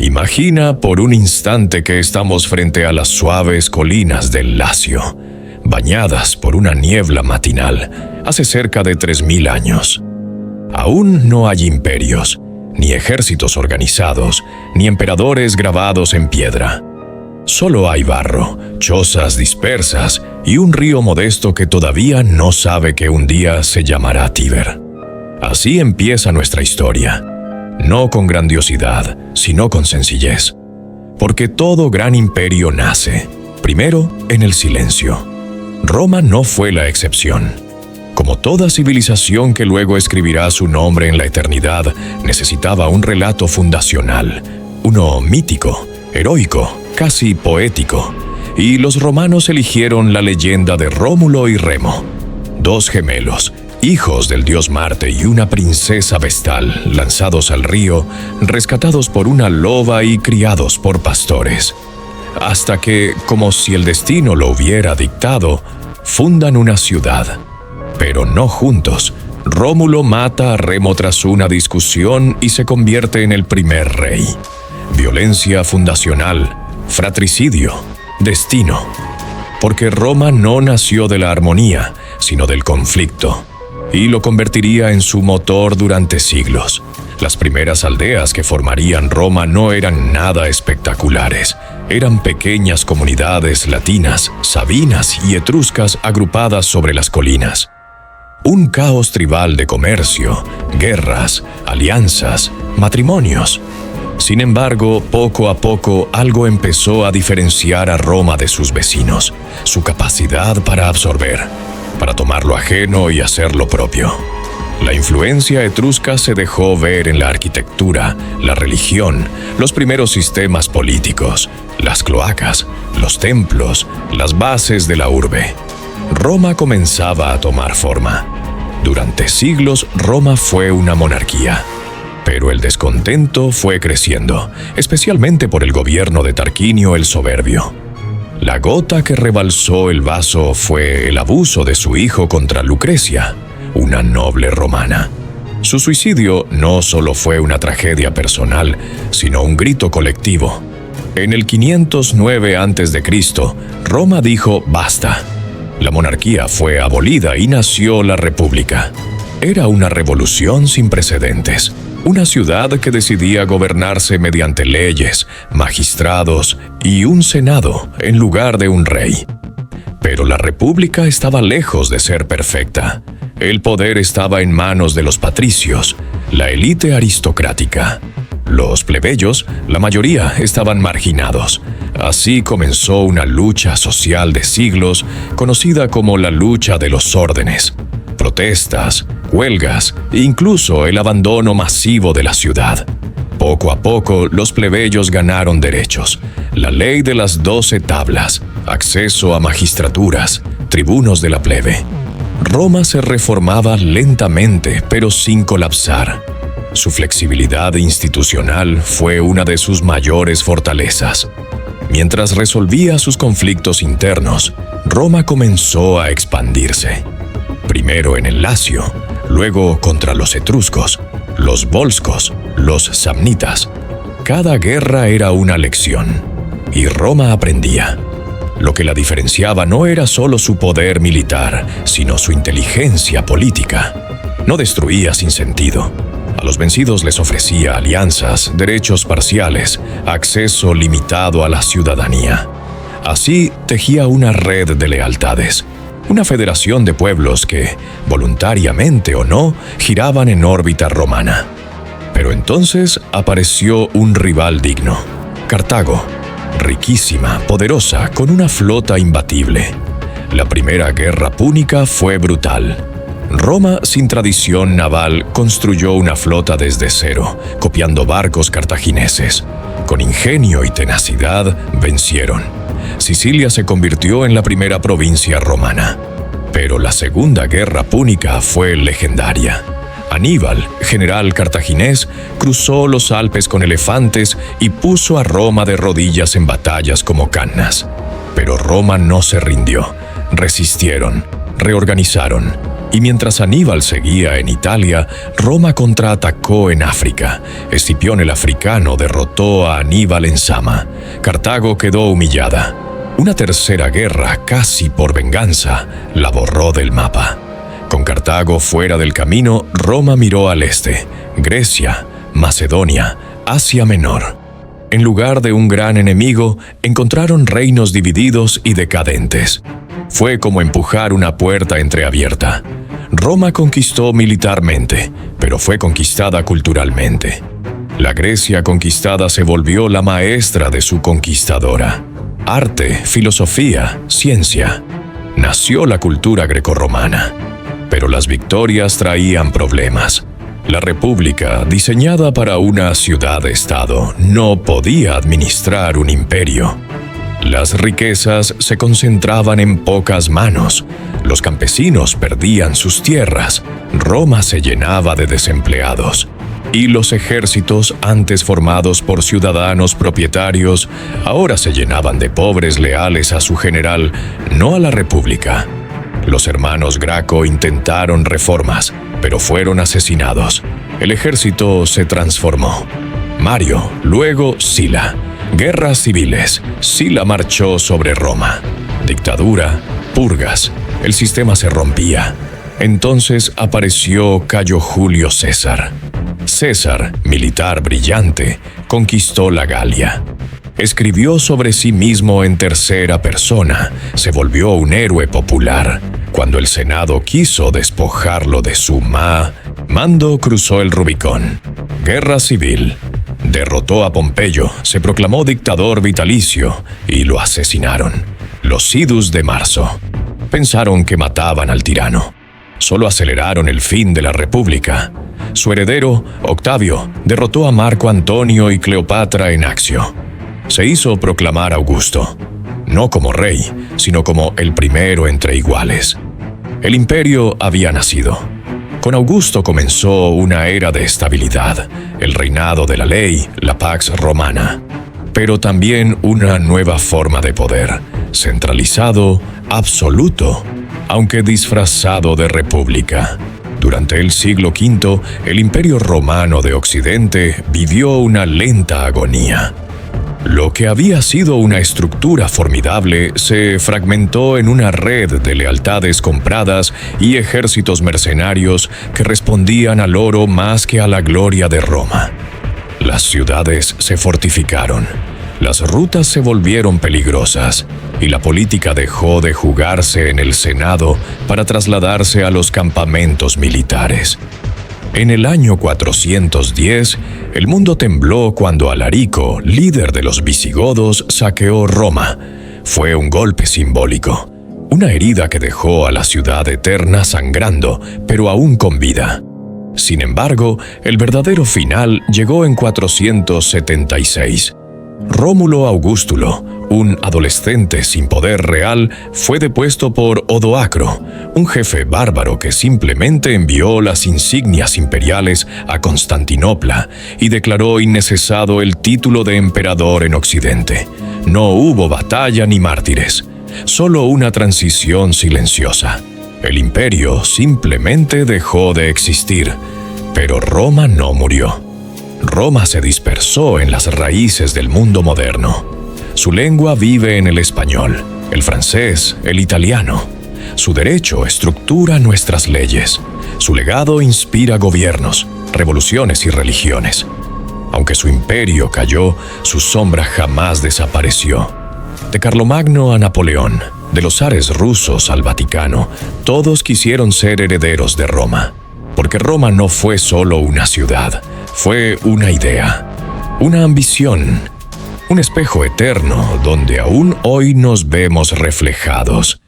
Imagina por un instante que estamos frente a las suaves colinas del Lacio, bañadas por una niebla matinal, hace cerca de 3000 años. Aún no hay imperios, ni ejércitos organizados, ni emperadores grabados en piedra. Solo hay barro, chozas dispersas y un río modesto que todavía no sabe que un día se llamará Tíber. Así empieza nuestra historia, no con grandiosidad, sino con sencillez. Porque todo gran imperio nace, primero, en el silencio. Roma no fue la excepción. Como toda civilización que luego escribirá su nombre en la eternidad, necesitaba un relato fundacional, uno mítico, heroico, casi poético, y los romanos eligieron la leyenda de Rómulo y Remo, dos gemelos, hijos del dios Marte y una princesa vestal, lanzados al río, rescatados por una loba y criados por pastores. Hasta que, como si el destino lo hubiera dictado, fundan una ciudad. Pero no juntos. Rómulo mata a Remo tras una discusión y se convierte en el primer rey. Violencia fundacional, fratricidio, destino. Porque Roma no nació de la armonía, sino del conflicto, y lo convertiría en su motor durante siglos. Las primeras aldeas que formarían Roma no eran nada espectaculares. Eran pequeñas comunidades latinas, sabinas y etruscas agrupadas sobre las colinas. Un caos tribal de comercio, guerras, alianzas, matrimonios. Sin embargo, poco a poco algo empezó a diferenciar a Roma de sus vecinos: su capacidad para absorber, para tomar lo ajeno y hacer lo propio. La influencia etrusca se dejó ver en la arquitectura, la religión, los primeros sistemas políticos, las cloacas, los templos, las bases de la urbe. Roma comenzaba a tomar forma. Durante siglos, Roma fue una monarquía. Pero el descontento fue creciendo, especialmente por el gobierno de Tarquinio el Soberbio. La gota que rebalsó el vaso fue el abuso de su hijo contra Lucrecia, una noble romana. Su suicidio no solo fue una tragedia personal, sino un grito colectivo. En el 509 a.C., Roma dijo basta. La monarquía fue abolida y nació la República. Era una revolución sin precedentes. Una ciudad que decidía gobernarse mediante leyes, magistrados y un senado en lugar de un rey. Pero la república estaba lejos de ser perfecta. El poder estaba en manos de los patricios, la élite aristocrática. Los plebeyos, la mayoría, estaban marginados. Así comenzó una lucha social de siglos, conocida como la lucha de los órdenes. Protestas, huelgas e incluso el abandono masivo de la ciudad. Poco a poco, los plebeyos ganaron derechos. La ley de las 12 tablas, acceso a magistraturas, tribunos de la plebe. Roma se reformaba lentamente, pero sin colapsar. Su flexibilidad institucional fue una de sus mayores fortalezas. Mientras resolvía sus conflictos internos, Roma comenzó a expandirse. Primero en el Lacio, luego contra los etruscos, los volscos, los samnitas. Cada guerra era una lección, y Roma aprendía. Lo que la diferenciaba no era solo su poder militar, sino su inteligencia política. No destruía sin sentido. A los vencidos les ofrecía alianzas, derechos parciales, acceso limitado a la ciudadanía. Así tejía una red de lealtades, una federación de pueblos que, voluntariamente o no, giraban en órbita romana. Pero entonces apareció un rival digno: Cartago, riquísima, poderosa, con una flota imbatible. La primera guerra púnica fue brutal. Roma, sin tradición naval, construyó una flota desde cero, copiando barcos cartagineses. Con ingenio y tenacidad, vencieron. Sicilia se convirtió en la primera provincia romana. Pero la Segunda Guerra Púnica fue legendaria. Aníbal, general cartaginés, cruzó los Alpes con elefantes y puso a Roma de rodillas en batallas como Cannas. Pero Roma no se rindió. Resistieron, reorganizaron Y mientras Aníbal seguía en Italia, Roma contraatacó en África. Escipión el africano derrotó a Aníbal en Sama. Cartago quedó humillada. Una tercera guerra, casi por venganza, la borró del mapa. Con Cartago fuera del camino, Roma miró al este, Grecia, Macedonia, Asia Menor. En lugar de un gran enemigo, encontraron reinos divididos y decadentes. Fue como empujar una puerta entreabierta. Roma conquistó militarmente, pero fue conquistada culturalmente. La Grecia conquistada se volvió la maestra de su conquistadora. Arte, filosofía, ciencia. Nació la cultura grecorromana. Pero las victorias traían problemas. La República, diseñada para una ciudad-estado, no podía administrar un imperio. Las riquezas se concentraban en pocas manos. Los campesinos perdían sus tierras. Roma se llenaba de desempleados. Y los ejércitos, antes formados por ciudadanos propietarios, ahora se llenaban de pobres leales a su general, no a la República. Los hermanos Graco intentaron reformas, pero fueron asesinados. El ejército se transformó. Mario, luego Sila. Guerras civiles. Sila marchó sobre Roma. Dictadura, purgas. El sistema se rompía. Entonces apareció Cayo Julio César. César, militar brillante, conquistó la Galia. Escribió sobre sí mismo en tercera persona. Se volvió un héroe popular. Cuando el Senado quiso despojarlo de su mando, cruzó el Rubicón. Guerra civil. Derrotó a Pompeyo, se proclamó dictador vitalicio y lo asesinaron. Los idus de marzo. Pensaron que mataban al tirano. Solo aceleraron el fin de la República. Su heredero, Octavio, derrotó a Marco Antonio y Cleopatra en Accio. Se hizo proclamar Augusto, no como rey, sino como el primero entre iguales. El imperio había nacido. Con Augusto comenzó una era de estabilidad, el reinado de la ley, la Pax Romana, pero también una nueva forma de poder, centralizado, absoluto, aunque disfrazado de república. Durante el siglo V, el Imperio Romano de Occidente vivió una lenta agonía. Lo que había sido una estructura formidable se fragmentó en una red de lealtades compradas y ejércitos mercenarios que respondían al oro más que a la gloria de Roma. Las ciudades se fortificaron, las rutas se volvieron peligrosas y la política dejó de jugarse en el Senado para trasladarse a los campamentos militares. En el año 410, el mundo tembló cuando Alarico, líder de los visigodos, saqueó Roma. Fue un golpe simbólico, una herida que dejó a la ciudad eterna sangrando, pero aún con vida. Sin embargo, el verdadero final llegó en 476. Rómulo Augustulo, un adolescente sin poder real, fue depuesto por Odoacro, un jefe bárbaro que simplemente envió las insignias imperiales a Constantinopla y declaró innecesario el título de emperador en Occidente. No hubo batalla ni mártires, solo una transición silenciosa. El imperio simplemente dejó de existir, pero Roma no murió. Roma se dispersó en las raíces del mundo moderno. Su lengua vive en el español, el francés, el italiano. Su derecho estructura nuestras leyes. Su legado inspira gobiernos, revoluciones y religiones. Aunque su imperio cayó, su sombra jamás desapareció. De Carlomagno a Napoleón, de los zares rusos al Vaticano, todos quisieron ser herederos de Roma. Porque Roma no fue solo una ciudad, fue una idea, una ambición, un espejo eterno donde aún hoy nos vemos reflejados.